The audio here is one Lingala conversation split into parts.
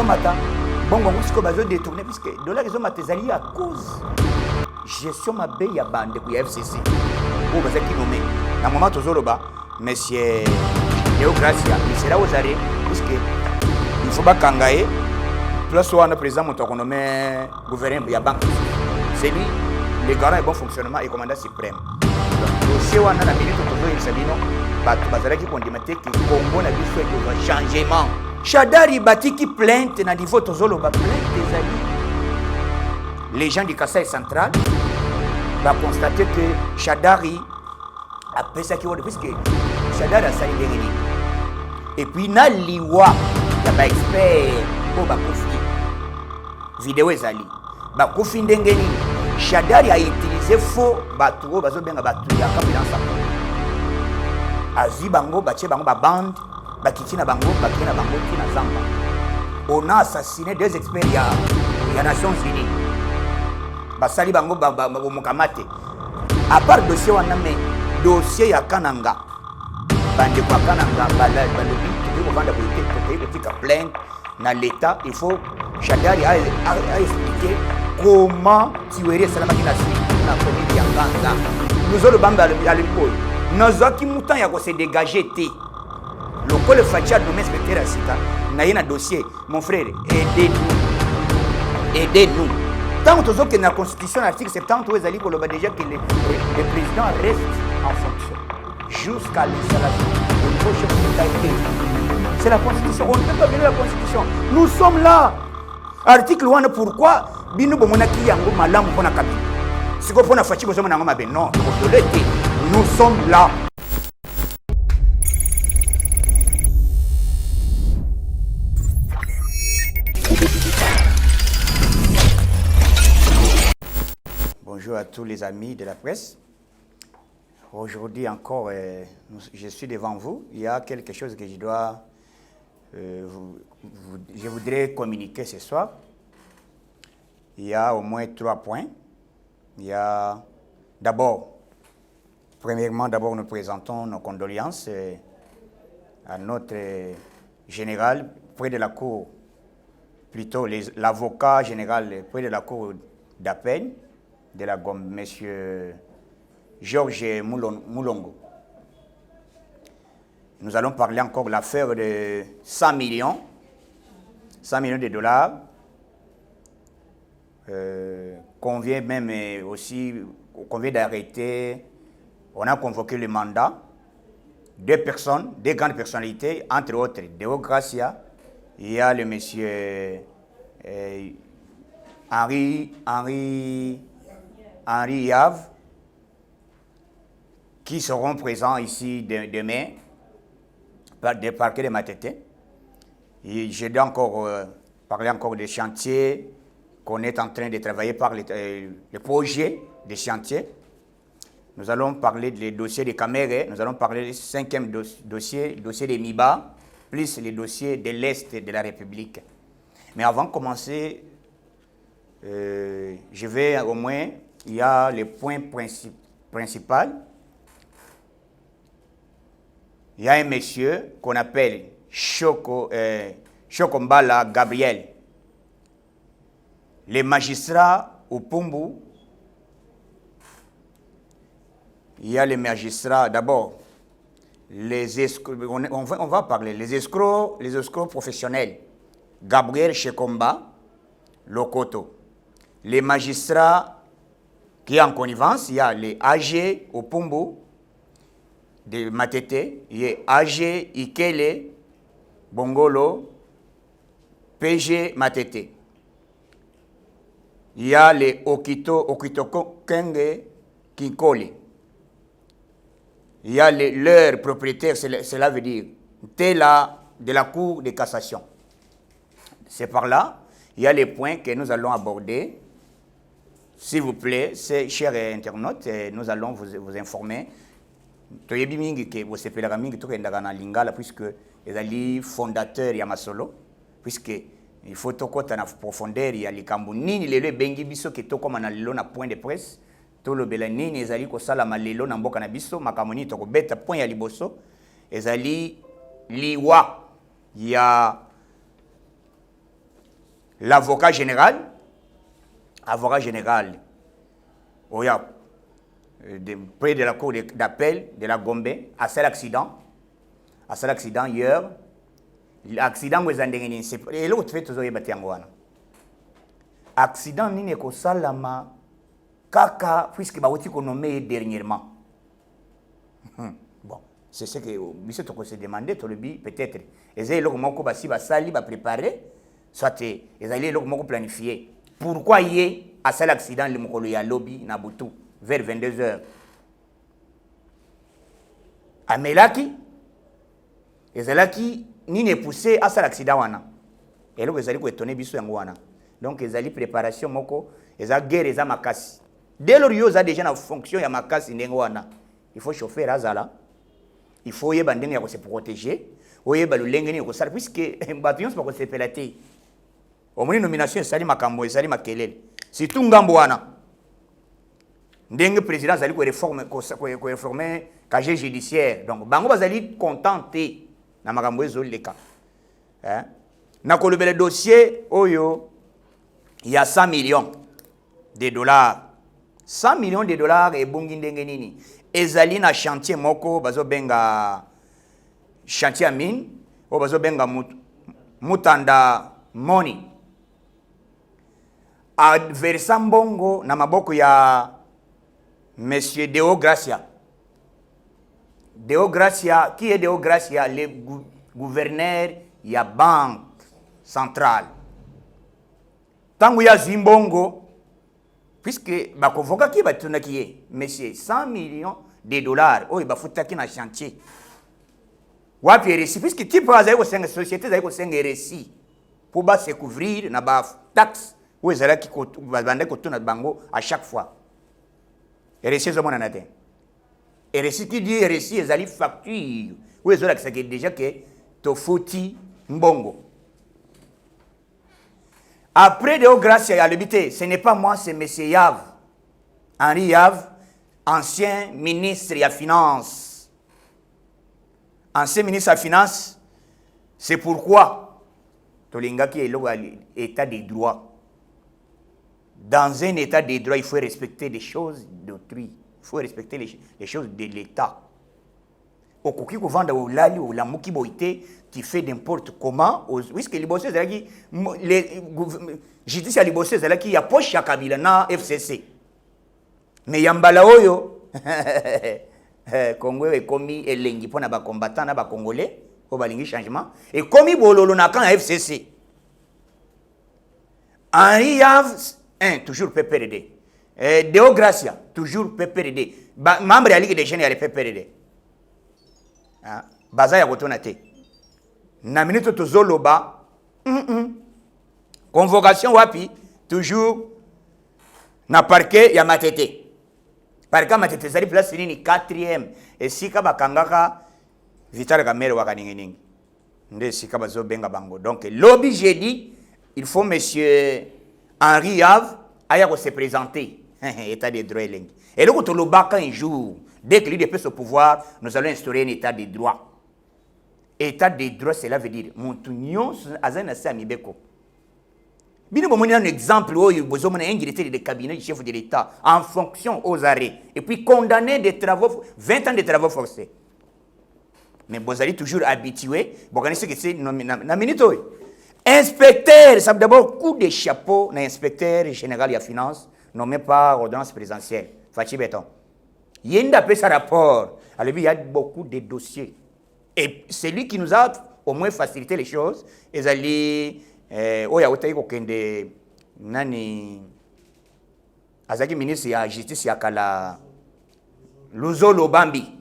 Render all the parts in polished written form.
ezomata bongo musiko bazo détourner puisque dollar ezomata ezali à cause gestion mabe ya bande ku FCC ou bazaki nommé na moment tozoloba monsieur Léo Gracia il sera aux arrêts puisque il faut pas kangaye place où on a président motokonomé gouverneur ya banque c'est lui le garant et bon fonctionnement et commandant suprême donc dossier wana na minute tozo yesabino bato bazalaki kondimate ki Congo na biso et changement Shadari batiki plainte na niveau tozoloba plainte des alliés. Les gens du Kasaï central va constater que Shadari a pensé qu'il y a puisque Shadari a sali ndengeni. Et puis na liwa ya ba expert pour ba kofi vidéo ezali ba kofi ndengeni Shadari a utilisé faux batu bazo benga batu ya kambilansa azi bango bache bango ba bande bakikina bango bakina bango kina zamba. On a assassiné deux experts ya Nations Unies. Basali bango mukamate. À part dossier wana mais dossier ya Kananga. Bande kwa Kananga balobi tu vanda pour tika plainte na l'état il faut Shadari a expliqué comment tuer salama kina na commune ya Nganga. Nous autres bamba à l'époque. Nous avons qui mouton ya ko se dégager té. Le Fatia nommé inspecteur à Sika, n'a un dossier. Mon frère, aidez-nous. Aidez-nous. Tant que dans la Constitution, l'article 70, vous allez déjà que le président reste en fonction jusqu'à l'installation du nouveau chef de l'État. C'est la Constitution. On ne peut pas violer la Constitution. Nous sommes là. Article 1, pourquoi Bino Bomonaki Yango Malam Pona Kabi. Si vous prenez Fatia, vous avez un homme. Non, nous sommes là. Bonjour à tous les amis de la presse. Aujourd'hui encore, je suis devant vous. Il y a quelque chose que je dois, je voudrais communiquer ce soir. Il y a au moins 3 points. Il y a d'abord, premièrement, nous présentons nos condoléances à notre général près de la cour, plutôt l'avocat général près de la cour d'appel de la Gombe, M. Georges Moulongo. Nous allons parler encore de l'affaire de 100 millions de dollars, qu'on vient même aussi, qu'on vient d'arrêter. On a convoqué le mandat, 2 personnes, 2 grandes personnalités, entre autres, Deo Gracia, il y a le monsieur Henri Yave, qui seront présents ici demain par des parquets de Matete. Et je dois encore parler encore des chantiers qu'on est en train de travailler par le projet des chantiers. Nous allons parler des dossiers des Camérés, nous allons parler du 5e dossier, le dossier des MIBA, plus les dossiers de l'Est de la République. Mais avant de commencer, je vais au moins, il y a le point principal. Il y a un monsieur qu'on appelle Chokombala Gabriel. Les magistrats au Pumbu, il y a les magistrats d'abord, les escrocs, on va parler, les escrocs professionnels, Gabriel Chekomba, Lokoto. Les magistrats qui sont en connivence, il y a les AG au Pumbu, de Matete, il y a AG Ikele, Bongolo, PG Matete. Il y a les Okito Kenge Kinkoli. Il y a leurs propriétaires, cela veut dire Tela de la Cour de cassation. C'est par là, il y a les points que nous allons aborder. S'il vous plaît, chers internautes, nous allons vous informer. Toyebi mingi ke vous sepelaka mingi to kendaka na lingala puisque ezali fondateur ya masolo puisque il faut tokota na profondeur ya likambo nini lelo ebengi biso ke tokoma na lelo na point de presse to lobela nini ezali ko sala malelo na mboka na biso makambo nini to beta point ya liboso ezali liwa ya l'avocat général, près de la cour d'appel de la Gombe, à cet accident hier, l'accident où ils ont gagné, et l'autre fait toujours battu en Guana. Accident ni ko salama kaka puisque ba woti ko nommé dernièrement. Bon, c'est ce que monsieur to se demander to le bi peut-être. Ezali loko moko ba si ba sali ba préparer soit ezali loko moko planifier. Pourquoi yé à cet accident le mokolo ya lobby na butu vers 22h. Amelaki ezalaki ni ne poussé à cet accident wana. Et loko ezali ko étonner biso yango wana. Donc, ils ont préparation, ils ont guerre, ils ont makasi. Dès lors, ils ont déjà une fonction, il y a makasi. Il faut chauffer Razala. Il faut se protéger. Il faut se puisque les bâtiments sont se pélater. Au moins, nomination, c'est Makambo, c'est Makelele. C'est tout Ngambouana. Le président a réformer le casier judiciaire. Donc, Bango va être contenté. Dans Makambo, les cas. Dans le dossier, il y a 100 millions de dollars. 100 millions de dollars et bongindengenini. Ezali na chantier moko bazo benga chantier à mine ou bazo benga mutanda money. A versant bongo na maboko ya Monsieur Deo Gracia. Deo Gracia, qui est Deo Gracia? Le gouverneur ya banque centrale. Tangu ya Zimbongo, puisque bakovoka ki batuna ki est, monsieur 100 millions de dollars, oh ba futaki na chantier. Wapi RSI, puisque type azayi ko senga société azayi ko senga RSI pour ba se couvrir na ba taxe ou ezala ki ko bande ko tuna bango à chaque fois. RSI zo mona natin. RSI qui dit RSI ezali facture ou ezala ki sake déjà que to foti mbongo. Après Deo Gracia à l'habité, ce n'est pas moi, c'est M. Yav. Henri Yav, ancien ministre de la Finance. Ancien ministre de la Finance, c'est pourquoi Tolinga qui est l'état des droits. Dans un état des droits, il faut respecter les choses d'autrui. Il faut respecter les choses de l'État. Au koki ko vanda au lali ou la muki boité qui fait n'importe comment puisque les bosseurs zalaki les justice à les bosseurs zalaki ya poche ya Kabila na FCC mais yambala oyo Congo est commis elengi pona ba combattant na ba congolais au balingi changement et commis bololo na kan FCC Henri Yav toujours PPRD Deo Gracia toujours PPRD membre de la Ligue des jeunes ya PPRD baza ya kotona te na minute tozoloba convocation wapi toujours na parquet ya Matete parquet Matete zali place nini 4e esika bakangaka Vital Kamerhe wakaningi nde sika bazo benga bango donc lobby j'ai dit il faut monsieur Henri Yav aya ko se présenter état des droits elengi et le koto lobaka un jour dès que l'UDP au pouvoir, nous allons instaurer un état de droit. État de droit, cela veut dire Montunion azana sa mibeko. Bien nous un exemple où il y a un directeur de cabinet du chef de l'État en fonction aux arrêts et puis condamné des travaux 20 ans de travaux forcés. Mais vous allez toujours habitué, vous connaissez que c'est na minute. Inspecteur, ça d'abord coup de chapeau na inspecteur général de la finance nommé par ordonnance présidentielle. Fachi Béton. Il y a un rapport. Alors, il y a beaucoup de dossiers. Et c'est lui qui nous a au moins facilité les choses. Et il y a autant de nani azaki ministre de la justice yakala Luzo Lobambi.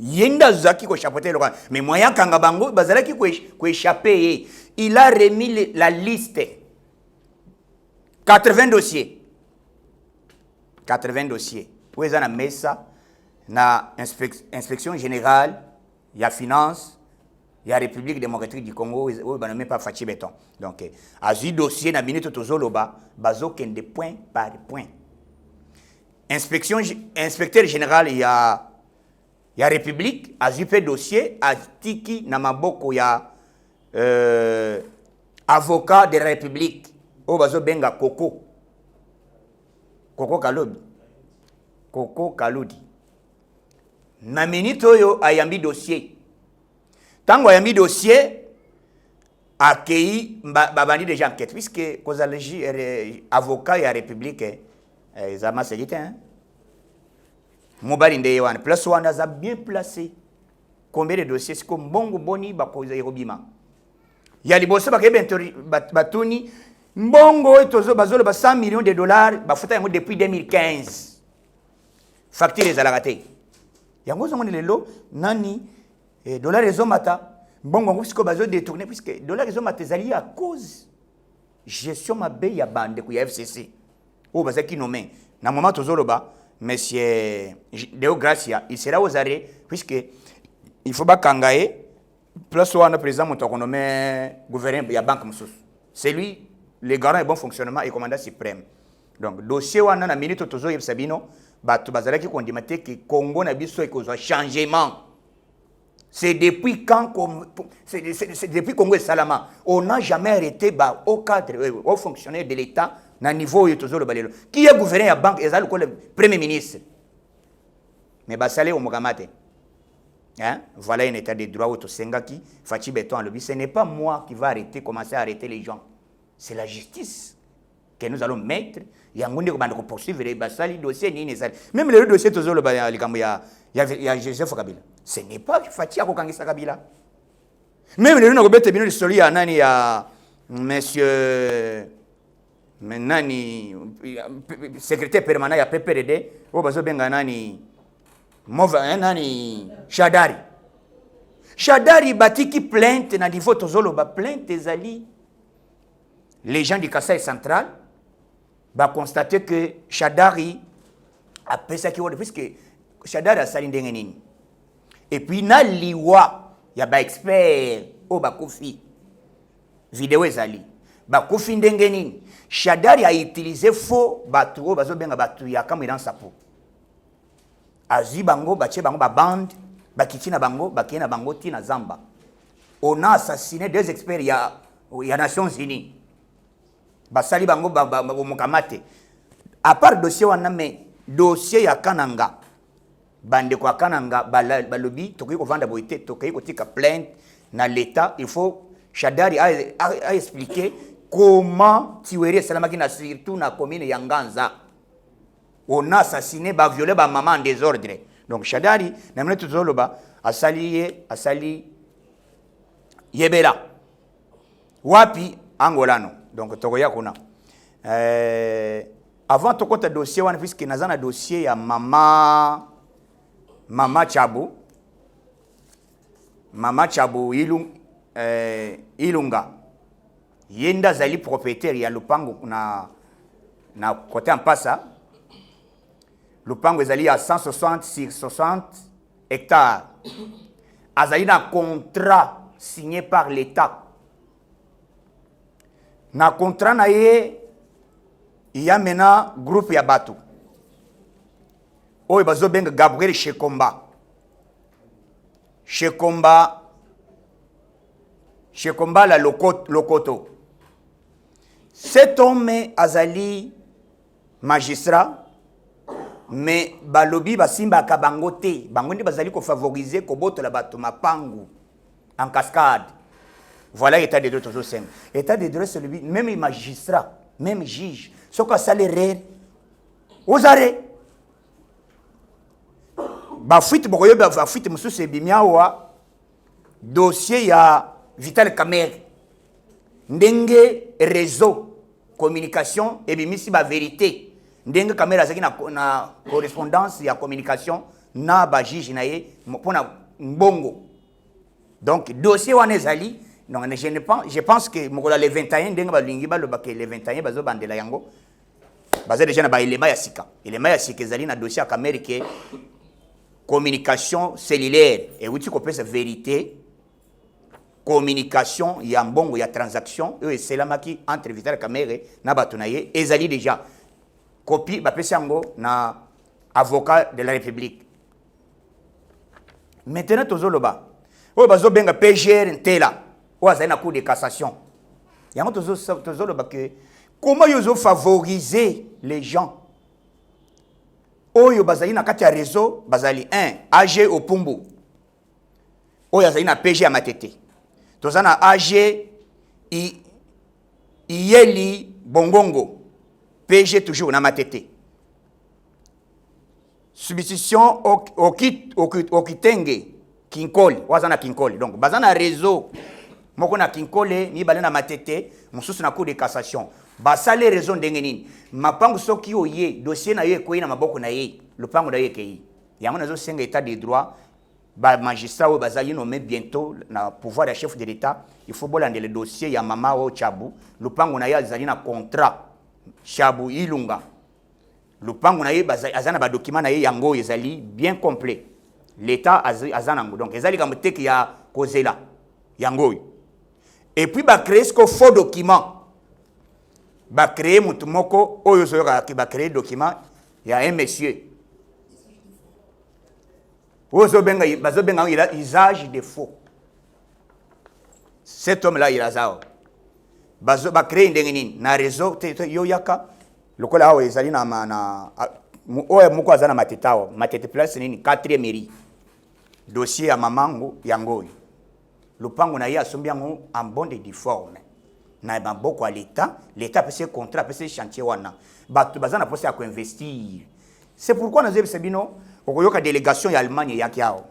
Yenda zaki ko chapeauter le mais moyen kanga bango bazalaki ko échapper. Il a remis la liste 80 dossiers. 80 dossiers. Où est la mesa na inspection générale, il y a finance, il y a République démocratique du Congo, où il n'y a pas Fachi Béton. Donc, à ce dossier, na minute tozoloba, bazo kende point par point. Inspecteur général, il y a République, à ce dossier, à tiki na maboko, il y a avocat de la République oyo bazobenga Coco Kaludi na minute oyo ayambi dossier tango ayambi dossier accueilli babandi déjà enquête puisque kozalegi avocat ya République ezama selite mobali nde wana place wana za bien placé combien de dossiers siko mbongo boni bakoza yerobima ya liboso bakebe batuni mbongo etozo bazolo ba 100 millions de dollars bafuta yango depuis 2015 facture ezalaka te yango zongo lelo nani dollar ezomata mbongo ngo siko bazo détourner puisque dollar ezomata ezali à cause gestion mabe ya bande ku ya FCC o bazaki nommé na moment tozoloba monsieur Deo Gracia il sera aux arrêts puisque il faut bakangaye plus ou moins président motokonome gouverneur ya banque mususu c'est lui le garant et bon fonctionnement et commandant suprême donc dossier wana na minute tozo yebisa bino bato bazalaki kondimate que Congo na biso ekozwa changement. C'est depuis quand c'est depuis Congo et Salama on n'a jamais arrêté au cadre au fonctionnaire de l'État na niveau yotozo le balelo qui est gouverneur ya banque ezali ko le premier ministre mais basale au mokamate. Hein? Voilà un état de droit autosengaki Fachi Beton lobby. Ce n'est pas moi qui va commencer à arrêter les gens. C'est la justice que nous allons mettre. Il y a un monde qui poursuivre les basali dossiers ni nezali. Même le dossier toujours le Joseph Kabila. Ce n'est pas Fachi Akokangisa Kabila. Même le nom de bino soli ya nani ya monsieur nani secrétaire permanent ya PPRD o bazo benga nani Mova nani Shadari batiki plainte na niveau tozolo ba plainte ezali les gens du Kasaï central ba constater que Shadari a pensé ki wode puisque Shadari a sali ndenge nini et puis na liwa ya ba expert o ba kofi vidéo ezali ba kofi ndenge nini Shadari a utilisé faux batu o bazo benga batu ya kamwe dans sa peau azi bango bache bango ba bande bakitina bango bakena bango tina zamba on a assassiné deux experts ya Nations Unies basali bango mokamate à part dossier wana mais dossier ya Kananga bande kwa Kananga balobi tokoki ko vanda boité tokoki ko tika plainte na l'état il faut Shadari a expliqué comment Tiweri Salamaki na surtout na commune ya Nganza on a assassiné, violé maman en désordre. Donc Shadari, namne tuzoloba asali yebela. Wapi angolano. Donc tokoya kuna. Avant tokota dossier wana puisque nazana dossier ya mama Chabu. Mama Chabu Ilunga. Yenda zali propriétaire ya lupango na côté en passa. Le pango est à 160 sur 60 hectares. Azali un contrat signé par l'État. Dans le contrat, il y a maintenant un groupe Yabatou. Il y a Gabriel Shekomba. Shekomba la Lokoto. Cet homme Azali magistrat. Mais balobi basimba kabango te bango ndi bazali ko favoriser ko boto la bato mapangu en cascade. Voilà état de droit toujours simple. État de droit c'est lui même magistrat, même juge, ce qu'on salaire aux arrêts. Ba fuite bokoyo ba fuite mususu ebimiawa dossier ya Vital Kamerhe. Ndenge réseau communication ebimisi ba vérité. Ndenga caméra zaki na correspondance ya communication na ba juge na ye pona mbongo. Donc dossier wana ezali donc je pense que mokola le 21 ndenga ba lingi ba lobake le 21 bazo bandela yango baza déjà na ba élément ya sika. Élément ya sika ezali na dossier ya caméra ke communication cellulaire et outil ko pesa vérité communication ya mbongo ya transaction et c'est la maki entre Vital Kamerhe na bato na ye ezali déjà copie bapesango na avocat de la République. Maintenant tozoloba o bazo benga PGR ntela o azali na cour de cassation yango tozoloba que comment ils ont favorisé les gens oyo bazali na kati ya réseau bazali 1 AG au Pumbu oyo azali na PG ya Matete tozana AG Iyeli Bongongo PG toujours na Matete substitution au Kitenge Kinkole wazana Kinkole donc bazana réseau moko na Kinkole ni balena Matete mususu na cour de cassation basale raison ndenge nini mapango soki oye dossier na ye koyi na maboko na ye lupango na ye kei yango nazo senga état de droit ba magistrat o bazali nommé bientôt na pouvoir de chef de l'état il faut bolande le dossier ya mama o Chabu lupango na ye azali na contrat Chabu Ilunga lupango na ye azana ba document na ye yango ezali bien complet l'état azana ngo donc ezali comme teki ya kozela yango et puis ba créer ce faux document ba créer mutu moko oyo zoyoka ki ba créer document ya un monsieur ozo benga bazo benga il a usage de faux cet homme là il a zao bazo ba créer ndenge nini na réseau yo yaka lokola awo ezali na oyo moko azana matetawo matete place nini 4e mairie dossier ya mamango yango lupango na ye asombi yango en bonne et due forme na maboko à l'état peut se contrat peut se chantier wana bato bazana poste à investir c'est pourquoi nous avons bino okoyoka délégation ya Allemagne yaki yao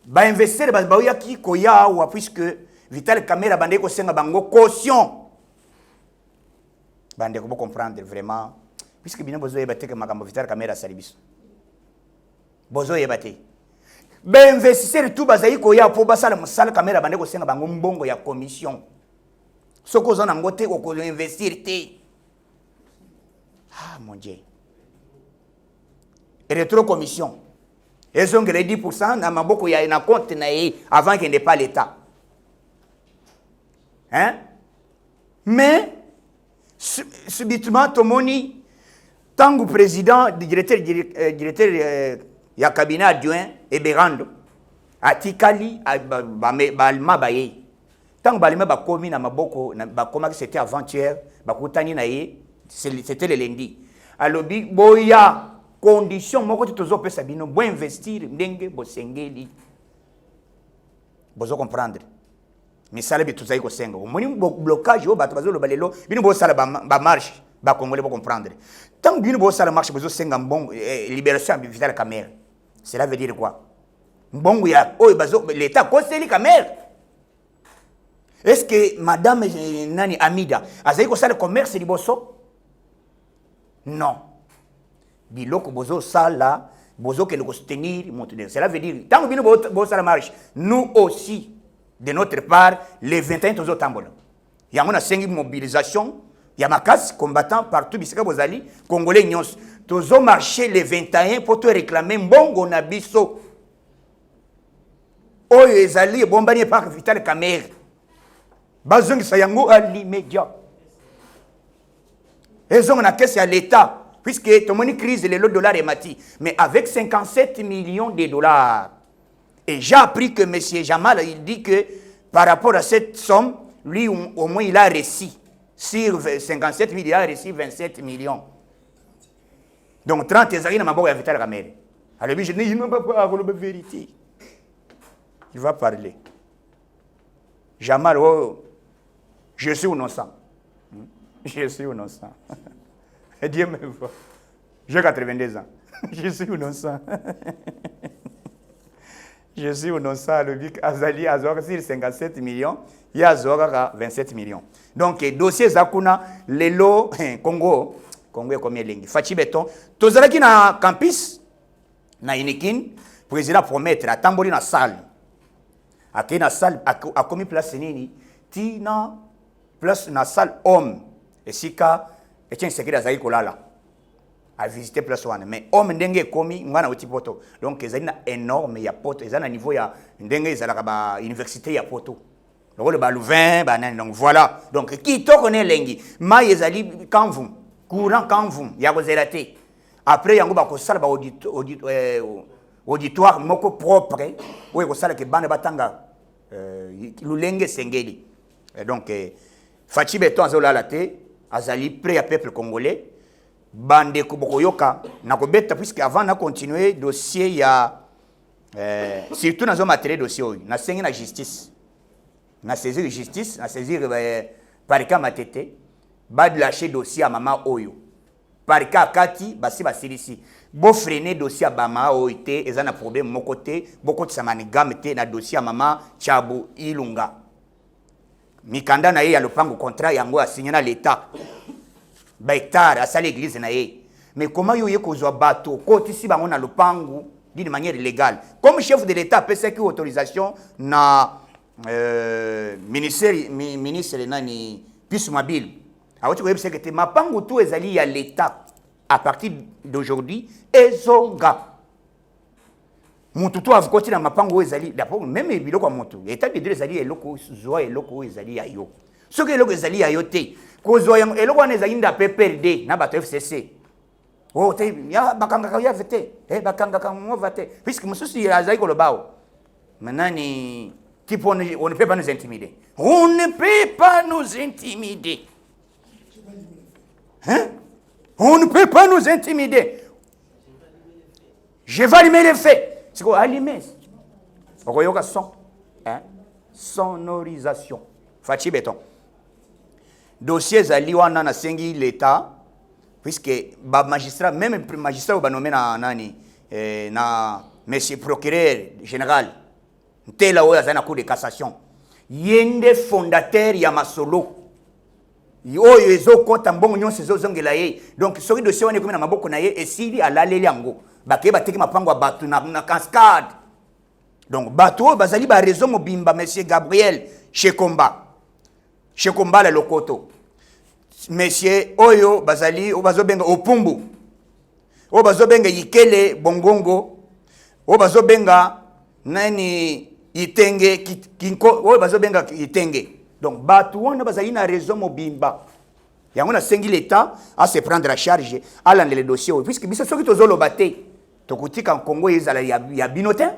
ba investir ba yaki koya wa puisque Vital Kamerhe bande ko senga bango caution bande ko comprendre vraiment puisque bino bozo yebate que makambo Vital Kamerhe service bozo yebate ba investir tout bazai koya po basala musala Kamerhe bande ko senga bango mbongo ya commission soko zona ngote ko investir te ah mon dieu rétro commission ils ont gagné 10% na maboko ya na compte na avant qu'il n'ait pas l'état hein mais subitement tomoni tangu président directeur ya cabinet adjoint et Berando atikali balma baye tant balima ba komi na maboko ba koma que c'était avant-hier ba kutani na ye c'était le lundi alobi boya condition moko tozo pesa bino bo investir ndenge bo sengeli bozo comprendre mais ça le bitu zaiko senga moni blocage o bato bazolo balelo bino bo sala ba marche ba congolais bo comprendre tant bino bo sala marche bozo senga mbongo libération de Vital Kamerhe cela veut dire quoi mbongo ya oyo bazo l'état koseli Kamerhe. Est-ce que madame Nani Amida a dit que ça le commerce du bosso? Non. Biloko bozo sala, bozo que le soutenir, cela veut dire, tant que nous bosso la marche, nous aussi, de notre part, les 21 tozo tambola. Il y a une 5 mobilisation, il y a ma casse combattant partout, bisika bozali, congolais nyos, tozo marcher les 21 pour te réclamer mbongo na biso. Oyo ezali bombani par Vital Kamerhe. Bazongi sayango à l'immédiat. Ils ont une caisse à l'État, puisque tout le monde crise le dollar est mati. Mais avec 57 millions de dollars. Et j'ai appris que M. Jamal, il dit que par rapport à cette somme, lui, au moins, il a reçu. Sur 57 millions, il a reçu 27 millions. Donc 30 ans, il a Vital Kamerhe. Alors lui, je dis, il ne va pas avoir la vérité. Il va parler. Jamal, oh, je suis innocent. Je suis innocent. Dieu me voit. J'ai 82 ans. Je suis innocent. Je suis innocent. Le Vic Azali Azora sur 57 millions, il y a Azora 27 millions. Donc, dossier Zakuna, Lelo, Congo est combien de Fachi Beton. Tozalaki na campus, na Inikin, président promettre, à Tamboli na salle. À la salle, à commis place nini, tina place na salle homme. Et si ka, et tiens, c'est que la kolala. À visiter place one. Mais homme ndenge commis, ngana oti poto. Donc, ils ont énorme, il y a poto. Ils ont un niveau, il y a ndenge, ils ont université, il y a poto. Le balouvain, donc voilà. Donc, qui to connaît lengi? Ma yezali kanvum, courant kanvum, ya gozelate. Après, yango ba ko salle ba auditoire moko propre où est que ça que bande batanga lulenge sengeli et donc Fachi Beton azola la te, azali prêt à peuple congolais. Bande Kubokoyoka, na kobeta puisque avant na continuer dossier ya surtout na zo matériel dossier na sengi na justice. Na saisir justice, na saisir parika matete, bad lâcher dossier à maman oyo. Parika kati basi basilisi. Bo freiner dossier à bama oité ezana problème mon côté, beaucoup de samanigam te na dossier à maman Chabu Ilunga. Mikanda na ye ya lopango contrat yango a signé na l'état. Ba hectare à l'église na ye. Mais comment yo kozwa bateau côté si bango na lopango d'une manière illégale. Comme chef de l'état peut qui autorisation na ministre nani plus mobile. Alors tu vois c'est que ma pango tout ezali ya l'état à partir d'aujourd'hui ezonga. Mututu avukoti na mapango ezali d'abord même biloko mutu état de droit ezali eloko zoa eloko ezali ya yo soki eloko ezali ya yo te kozwa eloko wana ezali nda PPRD na bato FCC oh te ya bakanga ya vete bakanga kamo vate puisque mususu azali kolobao maintenant type on ne peut pas nous intimider, on ne peut pas nous intimider, hein, on ne peut pas nous intimider. Je vais allumer les faits. C'est quoi allumer? Okoyoka son, hein? Sonorisation. Fachi Beton. Dossier zali wana na sengi l'état puisque ba magistrat même magistrat ba nommé na nani na monsieur procureur général ntela oya za na cour de cassation yende fondateur ya masolo oyo ezokota mbongo nyonso ezozongela ye donc soki dossier wana ekomi na maboko na ye esili alaleli yango bakeye bateki mapango ya bato na cascade. Donc bato bazali ba réseau mobimba monsieur Gabriel Shekomba la lokoto monsieur oyo bazali bazobenga opumbu o bazobenga yikele bongongo o bazobenga nani itenge kinko o bazobenga itenge. Donc bato wana bazali na réseau mobimba yango na sengi l'état à se prendre à charge à l'an les dossiers puisque biso soki tozolo baté tokutika en Congo ezala ya binotin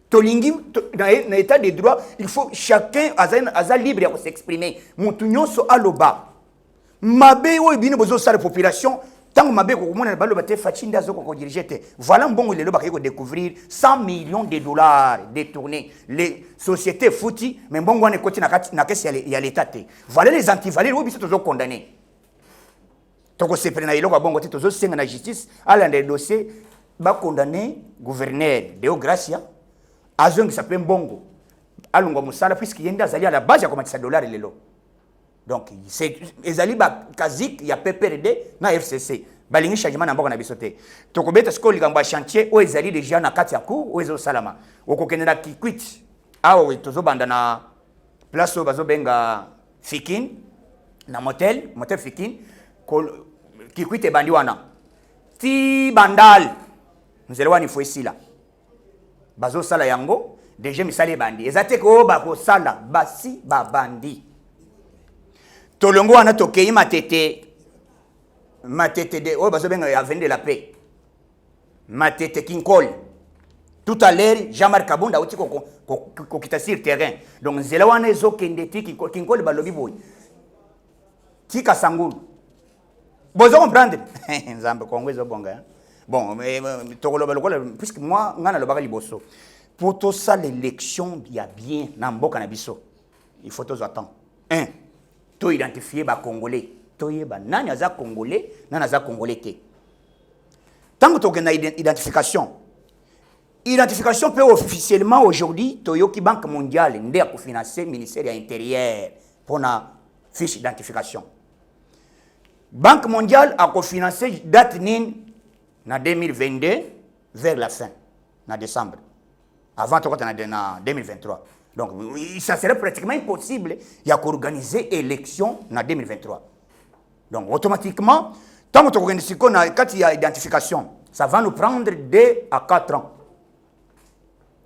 tolingi dans l'état de droit il faut chacun aza libre de s'exprimer mutu nyonso aloba mabe o bino bozo sa la population tant mabe ko mona baloba te fachinda zoko ko diriger te voilà mbongo lelo ba ko découvrir 100 millions de dollars détournés les sociétés fouti mais mbongo wana koti na kesi ya l'état te voilà les antivaleurs o biso tozo condamner toko se prena iloko bongo te tozo senga na justice ala des dossiers ba condamner gouverneur Deo Gracia azongi s'appelle mbongo alongo musala puisque yenda azali à la base ya komatisa dollars lelo. Donc c'est ezali ba kazik ya PPRD na FCC balingi changement na mboka na bisote tokobeta skoli likambo chantier o ezali déjà na kati ya cour o ezo salama okokendela kikwit awo tozobanda na place bazo benga Fikin na motel Fikin kikwit bandi wana ti bandal nzelwani foisila bazo sala yango déjà misali bandi ezate ko ba ko sala basi ba bandi tolongo wana tokei matete de o bazo benga ya vendre la paix matete kinkol tout à l'heure Jean-Marc Kabunda oti ko kita sur terrain donc zela wana ezo kende ti kinkol balobi boy ti kasangulu bozo comprendre nzambe kongo ezo bonga bon tokoloba lokola puisque moi ngana lobaka liboso pour tout ça l'élection ya bien na mboka na biso il faut tous attendre to identifier ba congolais to yeba nani aza congolais nani aza congolais te tant que na identification peut officiellement aujourd'hui Toyoki Banque mondiale ndé a financer ministère de l'intérieur pour na fiche d'identification. Banque mondiale a cofinancé date nin na 2022 vers la fin na décembre avant to na 2023. Donc ça serait pratiquement impossible d'organiser l'élection en 2023. Donc automatiquement, tant que tu as identification, ça va nous prendre 2 à 4 ans.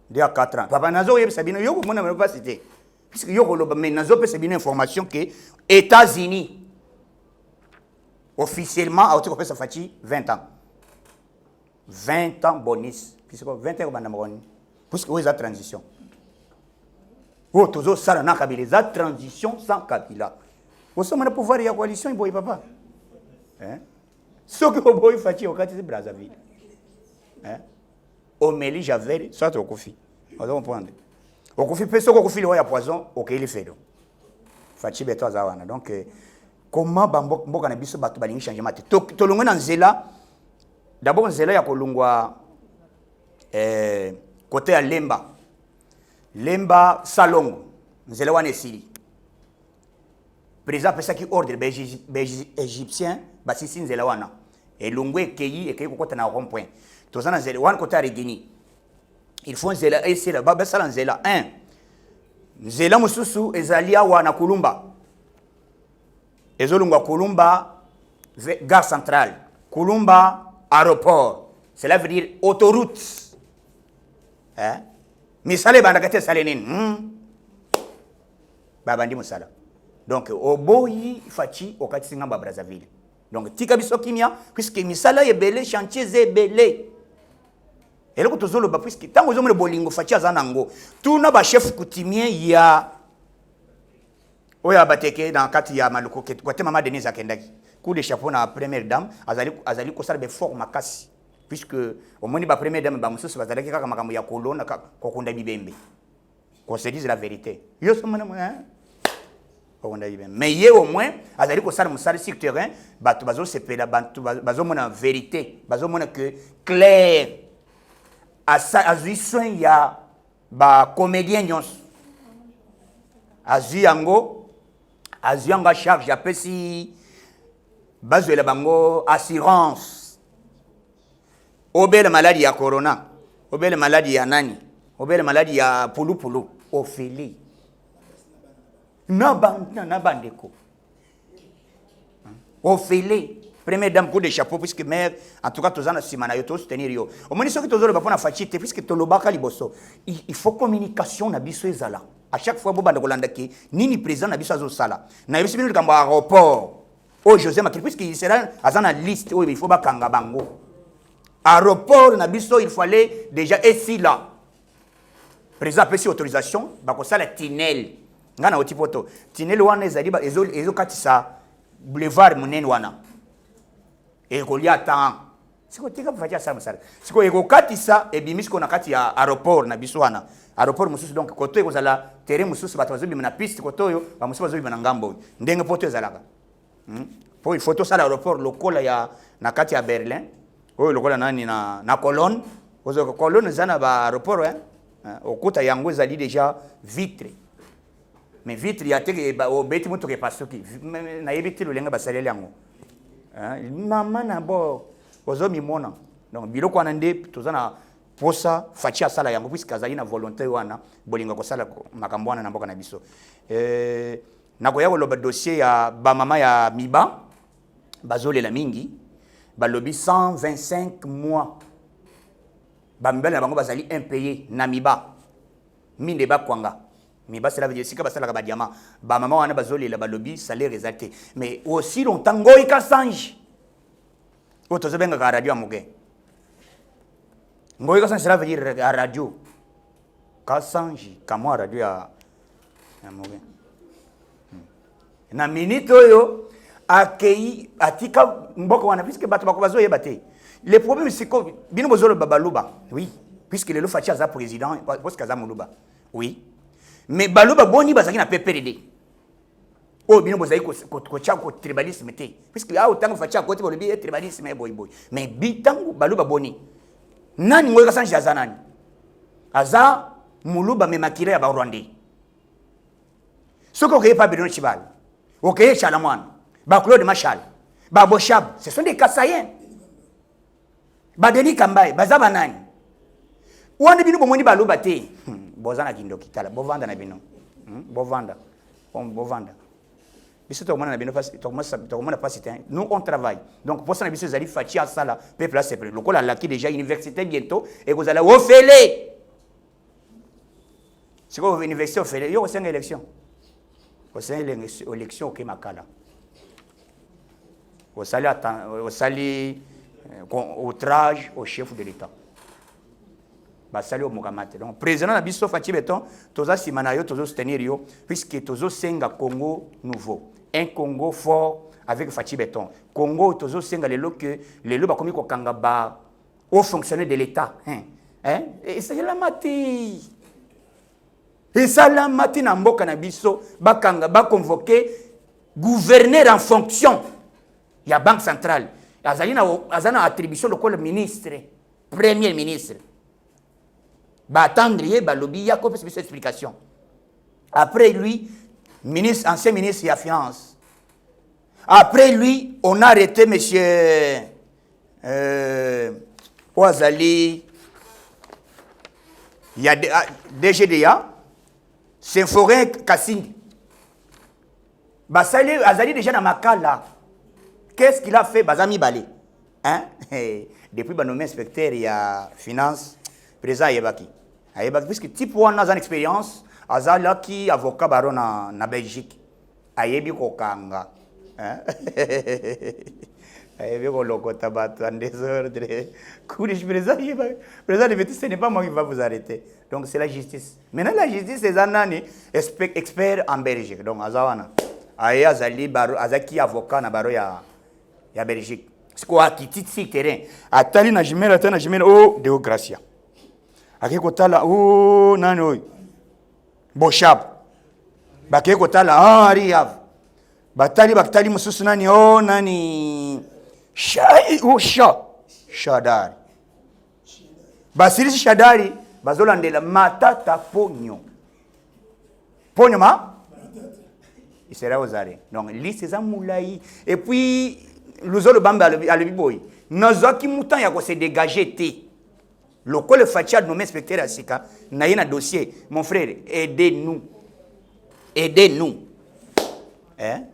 2 à 4 ans. Papa Nazo, c'est bien, yo mon université. Puisque yo Nazo c'est bien information que États-Unis officiellement a été ça fait 20 ans. 20 ans bonus. Puisque 20 ans puisque où est la transition. Oh, toujours ça, la transition sans Kabila. sommes le pouvoir de la coalition, il boit papa. Ce que vous voyez faire, c'est Brazzaville. Au Méli, j'avais, soit au Kofi. On doit comprendre. Au Kofi, ce que Kofi, il y a poison, ok, il est fait. Fachi beto azawana. Donc, comment Bambo Kanabiso Batu Balingi changement? Tolongo na Nzela, d'abord Nzela ya Kolungwa, côté à Lemba. Lemba Salongo. Nzela wane sili. Président pesa ki ordre égyptien basisi Nzela wana. Et longwe keyi et keyi kokota na rond-point. Tozana Nzela wana côté à Regini. Il faut Nzela essayer là baba sala Nzela 1. Nzela mususu ezalia wana Kulumba. Ezolungwa Kulumba gare centrale. Kulumba aéroport. Cela veut dire autoroute. Misale bandakate salenine. Babandi musala. Donc oboyi fachi okati ngamba Brazzaville. Donc tika biso kimia puisque misala ebele chantier ebele. Et là que tozolo ba puisque tango zo mo bolingo fachi azanango. Tuna ba chef coutumier ya oya bateke dans kati ya maluko côté mama Denise akendaki. Coup de chapeau na première dame azali ko sala be fort makasi. Puisque au moins la première dame ba mususu bazalaki kaka makambo ya kolona kokunda bibembe. Qu'on se dise la vérité. Yo somona mais hier au moins azali ko sala musala sur terrain batu bazo sepela bantu bazo mona vérité bazo mona que clair azui soin ya ba comédien nyons azui yango charge apesi bazo la bango assurance obele maladie ya corona obele maladie ya nani obele maladie ya pulu Ophélie na bandeko Ophélie première dame coup de chapeau puisque mère en tout cas tozana simana yo to soutenir yo au moins ce que tozolo ba pona fachite puisque tolobaka liboso il faut communication na biso ezala à chaque fois bo banda kolanda ki nini président na biso azo sala na biso bino kamba aéroport o José Makili puisque il sera azana liste il faut ba kanga bango aéroport na biso il fallait déjà ici là président pesi autorisation ba ko sala tunnel ngana otipoto tunnel wana ezali ba ezo katisa boulevard munene wana et ko lia temps siko tika fatia ça musala siko eko katisa e bimisiko na kati ya aéroport na biso wana aéroport mususu donc koto eko zala terrain mususu bato bazobi na piste koto yo ba mususu bazobi na ngambo ndenge poto ezalaka po il faut to sala aéroport lokola ya na kati ya Berlin oyo lokola nani na Cologne ozo Cologne zana ba aéroport okuta yango ezali déjà vitre mais vitre ya teke o beti moto ke pasoki na yebiti lulenga basaleli yango mama na bo ozo mimona donc biloko wana nde tozana posa fachi asala yango puisque azali na volonté wana bolinga ko sala makambo wana na mboka na biso na koya ko dossier ya ba mama ya Miba bazolela mingi balobi 125 mois ba mbele na bango bazali impayé na Miba minde ba kwanga Miba cela veut dire sika basala ka ba diamant ba mama wana bazolela balobi salaire exalté mais aussi longtemps ngoi ka sange oto zebenga ka radio amuke ngoi ka sange cela veut dire à radio ka sange kama radio ya amuke na minute oyo akei atika mboko wana puisque bato bakobazo yebate le problème c'est que bino bozolo babaluba oui puisque le Fachi aza président parce que aza muluba oui mais baluba boni bazaki na PPRD oh bino bozaki ko chako tribalisme te puisque a autant Fachi a côté bolobi tribalisme boy mais bitangu baluba boni nani ngoy ka sanje aza nani aza muluba me makire ya ba Rwandais soko ke pa bidon chibal OK Chalamwan ba Claude Machal ba Bochab ce sont des Kasaïens ba Denis Kambaye bazaba nani wani bino bomoni baluba te bozana kindo kitala bovanda na bino bovanda biso to mona na bino parce to mona pas c'est nous on travaille donc pour ça na biso zali Fachi asala peuple là c'est prêt le cola qui déjà université bientôt et vous allez ofele c'est quoi université ofele yo c'est une élection c'est une élection au Kemakala au sali outrage au chef de l'État basali au Mokamate donc président na biso Fachi beton toza simana yo tozo soutenir yo puisque tozo senga Congo nouveau un Congo fort avec Fachi Béton. Congo, toujours senga les lots que les lots comme ko kangaba aux fonctionnaires de l'État. Et c'est la mati. Et ça la mati na mboka na biso bakanga ba convoquer gouverneur en fonction. Il y a banque centrale. Azana attribution le ministre, premier ministre. Ba attendre ba lobby ya ko cette explication. Après lui, ancien ministre de la Finance. Après lui, on a arrêté monsieur Ouazali. Il y a DGDA, Symphorien Kassing. Basali Azali déjà dans Makala. Qu'est-ce qu'il a fait Bazami Balé? Hein? Depuis qu'il nommé inspecteur, il y a finance, président Ayebaki. Ayebaki, puisque type one a une expérience, Azala qui avocat baron en Belgique. Ayebi Kokanga. Ayebi Kolokota Bato en désordre. Courage, président de ce n'est pas moi qui va vous arrêter. Donc c'est la justice. Maintenant la justice, c'est un expert en Belgique. Donc Azawana. Aye Azali Baro, Azaki avocat na Baro ya Belgique. C'est quoi qui titi terrain. Atali na jimela, atali na jimela, oh Deo Gracia. Ake kotala, oh nani Boshab. Bake kotala, Henri Yav. Batali mususu nani, oh nani. Shadari. Basili Shadari, bazolandela matata pogno. Pogno ma? Il sera aux arrêts. Donc, liste c'est un moulaï. Et puis, le bamba à l'ebiboy. Nous avons qui mouton y a se dégager té. Le col Fatia nommé inspecteur à Sika, n'a un dossier. Mon frère, aidez-nous. Aidez-nous. Hein?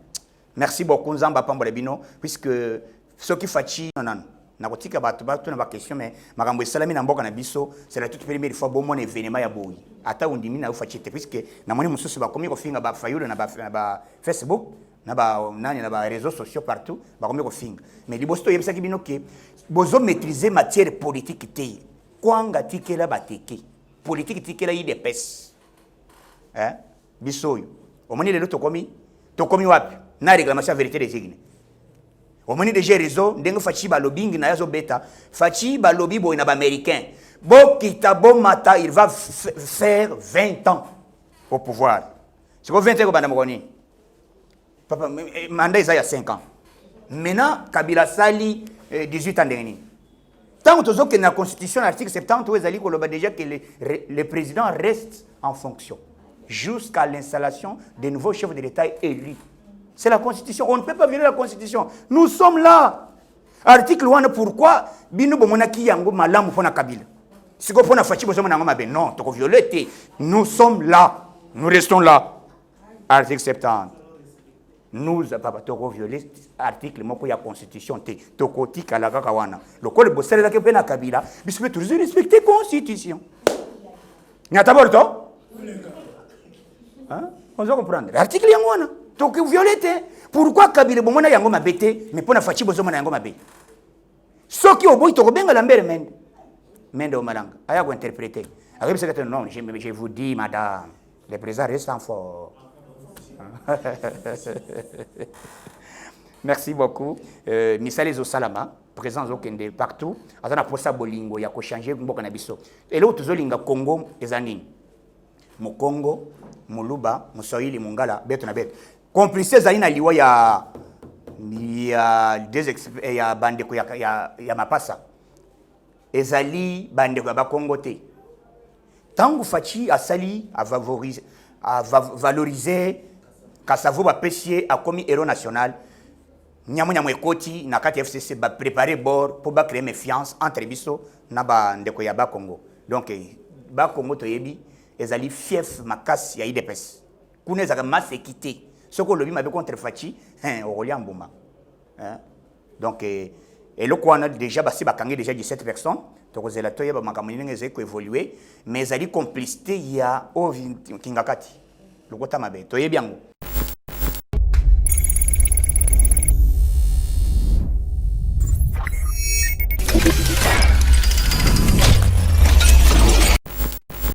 Merci beaucoup, Nzamba Pambolebino, puisque ceux qui Fachi, non. Nakotika batubatu na question mais makambo esalami na mboka na biso c'est la toute première fois bon mon événement ya boyi ata undimi na ufachite puisque na moni mususu bakomi ko finga ba fayulu na ba Facebook na ba nani na ba réseaux sociaux partout bakomi ko finga mais libosto yebisa ki bino ke bozo maîtriser matière politique té kwanga tikela bateke politique tikela idepes biso yo omoni lelo tokomi wapi na réclamation vérité des signes. Au moment de gérer réseau, ndenge fachi ba lobbying na yazo beta, fachi ba lobby boy na ba américain. Bo kitabo mata, il va faire 20 ans au pouvoir. C'est quoi 20 ans bana mokoni? Papa mandat il y a 5 ans. Maintenant Kabila sali 18 ans dernier. Tant que la constitution l'article 70 où ezali ko loba déjà que le président reste en fonction jusqu'à l'installation des nouveaux chefs de l'État élus. C'est la Constitution. On ne peut pas violer la Constitution. Nous sommes là. Article 1, pourquoi Bino Bomonaki Yango Malam Pona Kabila? Si vous prenez Fachi Bozomana Mabe, non, tu as violé. Nous sommes là. Nous restons là. Article 70. Nous, papa, tu as violé l'article de la Constitution. Tu as koti Kalaka Kawana. Le col de Bossel est Pena Kabila. Mais tu toujours respecter la Constitution. N'y a d'abord toi? On doit comprendre. L'article Yangwana. Donc vous violez. Pourquoi Kabila bomona yango mabete mais pona fachi bozomana yango mabe. Soki oboyi to benga lambere mende o malanga. Aya ko interpréter. Avec ce que non, je vous dis madame, le président reste en fort. Merci beaucoup. Misali zo salama, présence au Kende partout. Azana posa bolingo ya ko changer mboka na biso. Et l'autre zolinga Congo ezanini. Mo Congo, mo Luba, mo Swahili, mo Ngala, beto na beto. Complice zali na liwa ya bandeko ya mapasa. Ezali bandeko ya bakongo te. Tangu fachi asali a valoriser Kasavo ba pesier a commis héros national. Nyamo ekoti na kati FCC ba préparer bord pour ba créer méfiance entre biso na bandeko ya bakongo. Donc bakongo to yebi ezali fief makasi ya IDPS. Kuneza ka masse équité. Ce que le bim contre Fachi, Aurélien Bouma. Donc, et le quoi on a déjà déjà 17 personnes. Donc, c'est la toile qui évolué, mais il y a complicité, il y a Kingakati. Le quoi t'as bien.